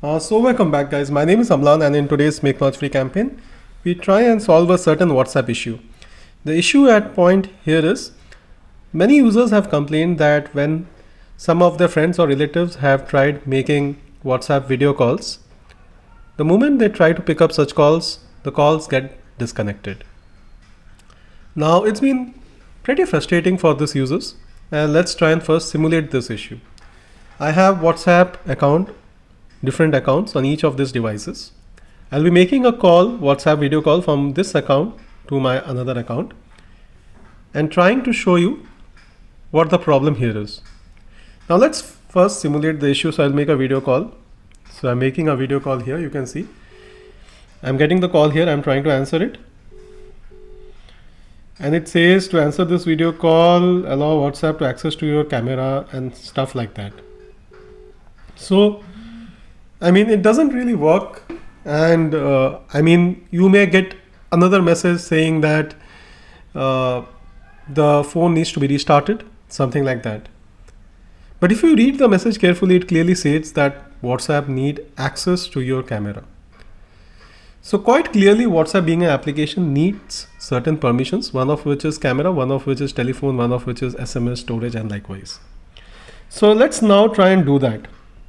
So welcome back guys, my name is Amlan and in today's Make Knowledge Free campaign, we try and solve a certain WhatsApp issue. The issue at point here is, many users have complained that when some of their friends or relatives have tried making WhatsApp video calls, the moment they try to pick up such calls, the calls get disconnected. Now it's been pretty frustrating for these users, and let's try and first simulate this issue. I have WhatsApp account, different accounts on each of these devices. I'll be making a call, WhatsApp video call from this account to my another account and trying to show you what the problem here is. Now let's first simulate the issue. So I'll make a video call. So I'm making a video call here. You can see I'm getting the call here. I'm trying to answer it. And it says to answer this video call, allow WhatsApp to access to your camera and stuff like that. So I mean, it doesn't really work, and I mean, you may get another message saying that the phone needs to be restarted, something like that. But if you read the message carefully, it clearly says that WhatsApp need access to your camera. So quite clearly, WhatsApp being an application needs certain permissions, one of which is camera, one of which is telephone, one of which is SMS storage, and likewise. So let's now try and do that.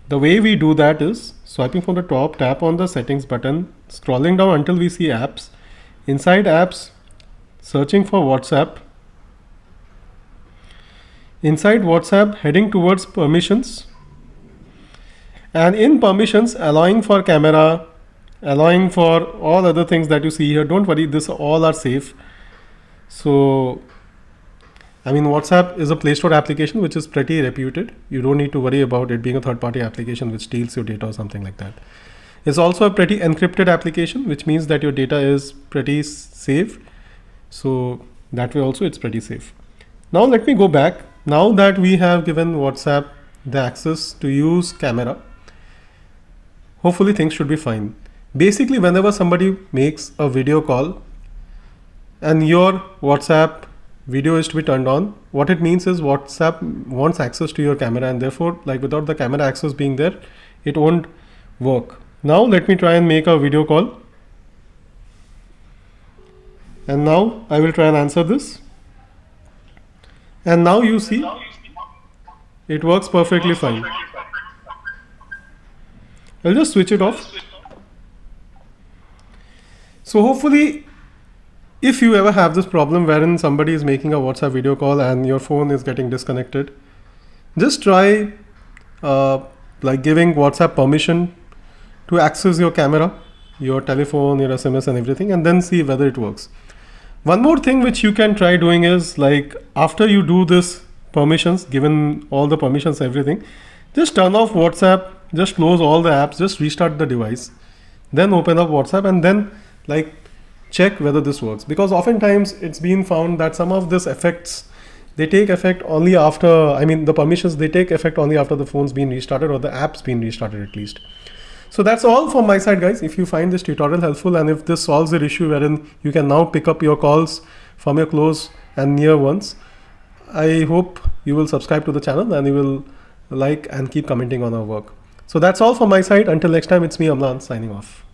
The way we do that is swiping from the top, tap on the settings button, scrolling down until we see apps. Inside apps, searching for WhatsApp. Inside WhatsApp, heading towards permissions. And in permissions, allowing for camera, allowing for all other things that you see here. Don't worry, this all are safe. So I mean, WhatsApp is a Play Store application which is pretty reputed. You don't need to worry about it being a third-party application which steals your data or something like that. It's also a pretty encrypted application, which means that your data is pretty safe. So that way also it's pretty safe. Now let me go back. Now that we have given WhatsApp the access to use camera, hopefully things should be fine. Basically, whenever somebody makes a video call and your WhatsApp video is to be turned on, what it means is WhatsApp wants access to your camera, and therefore, like, without the camera access being there, it won't work. Now let me try and make a video call, and now I will try and answer this, and now you see it works perfectly fine. I'll just switch it off. So hopefully, if you ever have this problem wherein somebody is making a WhatsApp video call and your phone is getting disconnected, just try like giving WhatsApp permission to access your camera, your telephone, your SMS and everything, and then see whether it works. One more thing which you can try doing is, like, after you do this permissions, given all the permissions, everything, just turn off WhatsApp, just close all the apps, just restart the device, then open up WhatsApp and then like check whether this works, because oftentimes it's been found that some of these effects, they take effect only after, I mean, the permissions, they take effect only after the phone's been restarted or the app's been restarted at least. So that's all from my side, guys. If you find this tutorial helpful and if this solves the issue wherein you can now pick up your calls from your close and near ones, I hope you will subscribe to the channel and you will like and keep commenting on our work. So that's all from my side. Until next time, it's me, Amlan, signing off.